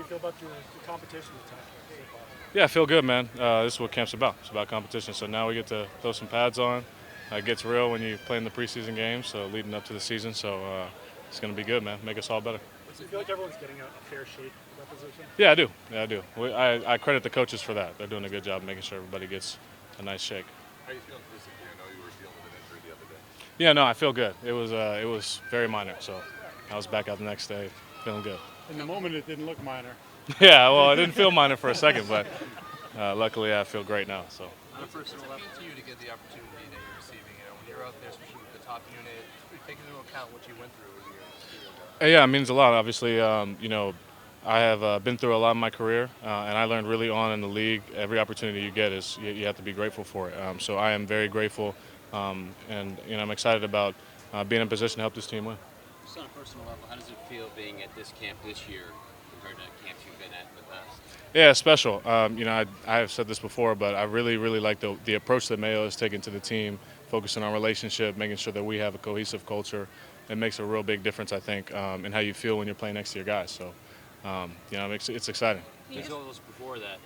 you feel about the competition with Patriots so far? Yeah, I feel good, man. This is what camp's about. It's about competition. So now we get to throw some pads on. It gets real when you play in the preseason games, so leading up to the season. So it's going to be good, man. Make us all better. Do you feel like everyone's getting a fair shake of that position? Yeah, I do. Yeah, I do. I credit the coaches for that. They're doing a good job making sure everybody gets a nice shake. How are you feeling physically? I know you were dealing with an injury the other day. Yeah, no, I feel good. It was very minor, so I was back out the next day, feeling good. In the moment, it didn't look minor. Yeah, well, I didn't feel minor for a second, but luckily I feel great now. So. On a personal level, to you to get the opportunity that you're receiving, when you're out there, especially with the top unit, take into account what you went through as a year. Yeah, it means a lot. Obviously, I have been through a lot in my career, and I learned really on in the league. Every opportunity you get is you have to be grateful for it. So I am very grateful, and I'm excited about being in a position to help this team win. Just on a personal level, how does it feel being at this camp this year compared to camps you've been at in the past? Yeah, it's special. I have said this before, but I really like the approach that Mayo has taken to the team, focusing on relationship, making sure that we have a cohesive culture. It makes a real big difference, I think, in how you feel when you're playing next to your guys. So, it's exciting. You told us before that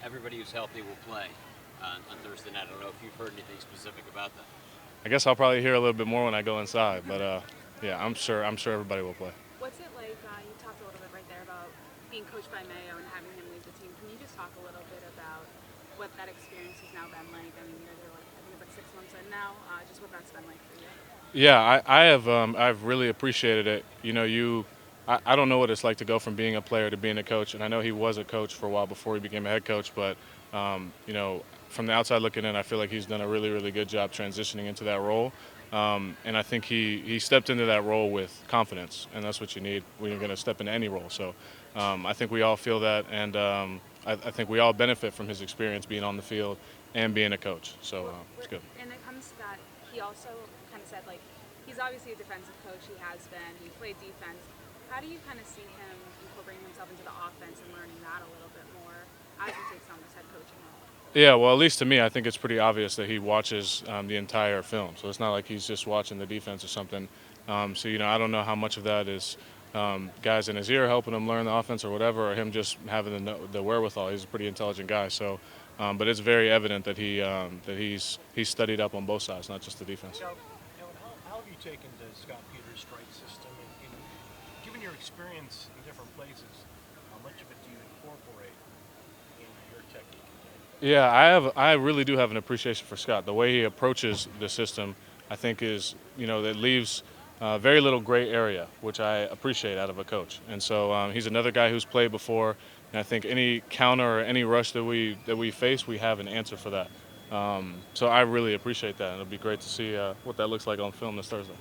everybody who's healthy will play on Thursday night. I don't know if you've heard anything specific about that. I guess I'll probably hear a little bit more when I go inside, but yeah, I'm sure everybody will play. What's it like? You talked a little bit right there about being coached by Mayo and having him lead the team. Can you just talk a little bit about what that experience has now been like? I mean, you're there I think it's like 6 months in now. Just what that's been like for you. Yeah, I've really appreciated it. I don't know what it's like to go from being a player to being a coach, and I know he was a coach for a while before he became a head coach, but from the outside looking in, I feel like he's done a really good job transitioning into that role. And I think he stepped into that role with confidence, and that's what you need when you're going to step into any role. So I think we all feel that, and I think we all benefit from his experience being on the field and being a coach. So it's good. And it comes to that, he also kind of said, like, he's obviously a defensive coach. He has been. He played defense. How do you kind of see him incorporating himself into the offense and learning that a little bit more as he takes on this head coaching role? Yeah, well, at least to me, I think it's pretty obvious that he watches the entire film. So it's not like he's just watching the defense or something. So, I don't know how much of that is guys in his ear helping him learn the offense or whatever, or him just having the wherewithal. He's a pretty intelligent guy. So, but it's very evident that he's studied up on both sides, not just the defense. Now, how have you taken to Scott Peters' strike system? And given your experience in different places, how much of it do you incorporate in your technique? Yeah, I really do have an appreciation for Scott. The way he approaches the system, I think is, that leaves very little gray area, which I appreciate out of a coach. And so he's another guy who's played before, and I think any counter or any rush that we face, we have an answer for that. So I really appreciate that, and it'll be great to see what that looks like on film this Thursday.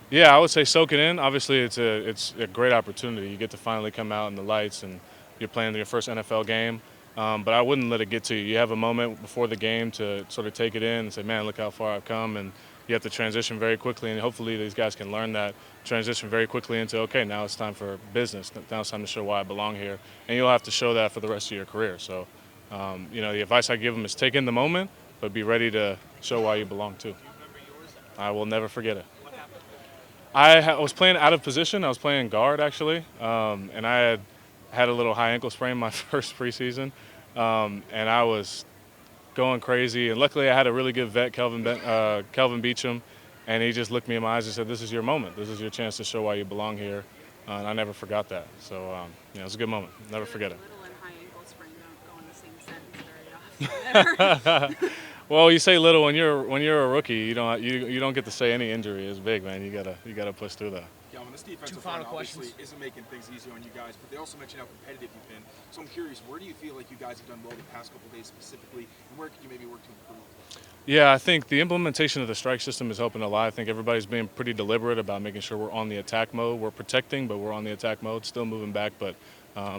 Yeah, I would say soak it in. Obviously, it's a great opportunity. You get to finally come out in the lights, and you're playing your first NFL game. But I wouldn't let it get to you. You have a moment before the game to sort of take it in and say, man, look how far I've come. And you have to transition very quickly, and hopefully these guys can learn that, transition very quickly into, okay, now it's time for business. Now it's time to show why I belong here. And you'll have to show that for the rest of your career. So, the advice I give them is take in the moment, but be ready to show why you belong too. I will never forget it. I was playing out of position. I was playing guard, actually, and I had a little high ankle sprain my first preseason, and I was going crazy. And luckily, I had a really good vet, Kelvin Beacham, and he just looked me in my eyes and said, "This is your moment. This is your chance to show why you belong here." And I never forgot that. So, it was a good moment. Never forget it. Little and high ankle sprain don't go in the same sentence very often. Well, you say little when you're a rookie. You don't get to say any injury is big, man. You gotta push through that. Calvin, this defensive front obviously isn't making things easy on you guys, but they also mentioned how competitive you've been. So I'm curious, where do you feel like you guys have done well the past couple of days specifically, and where could you maybe work to improve? Yeah, I think the implementation of the strike system is helping a lot. I think everybody's being pretty deliberate about making sure we're on the attack mode. We're protecting, but we're on the attack mode. Still moving back, but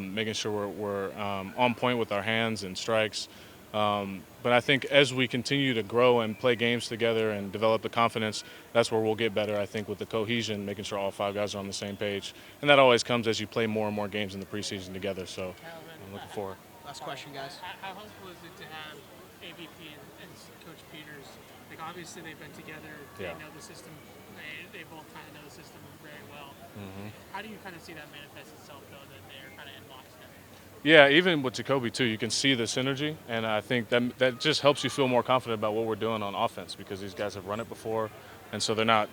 making sure we're on point with our hands and strikes. But I think as we continue to grow and play games together and develop the confidence, that's where we'll get better, I think, with the cohesion, making sure all five guys are on the same page. And that always comes as you play more and more games in the preseason together, so I'm looking forward. Last question, guys. How helpful is it to have AVP and Coach Peters? Like, obviously they've been together, they know the system, they both kind of know the system very well. How do you kind of see that manifest itself, though, that they're kind of in lockstep? Yeah, even with Jacoby too, you can see the synergy, and I think that just helps you feel more confident about what we're doing on offense because these guys have run it before, and so they're not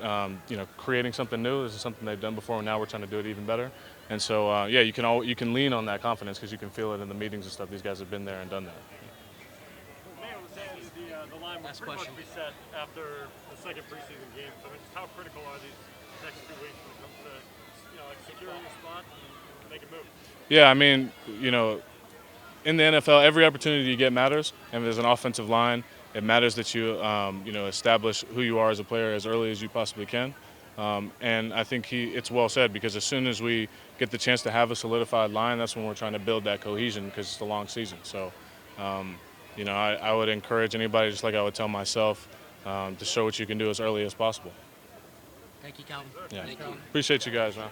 creating something new. This is something they've done before, and now we're trying to do it even better. And so you can lean on that confidence because you can feel it in the meetings and stuff. These guys have been there and done that. MAon was saying the line will pretty much be set after the second preseason game. So just how critical are these next 2 weeks when it comes to securing your spot and making moves? Yeah, I mean, in the NFL, every opportunity you get matters. And if there's an offensive line, it matters that you establish who you are as a player as early as you possibly can. And I think it's well said because as soon as we get the chance to have a solidified line, that's when we're trying to build that cohesion because it's a long season. So, I would encourage anybody, just like I would tell myself, to show what you can do as early as possible. Thank you, Calvin. Yeah. Appreciate you guys, man.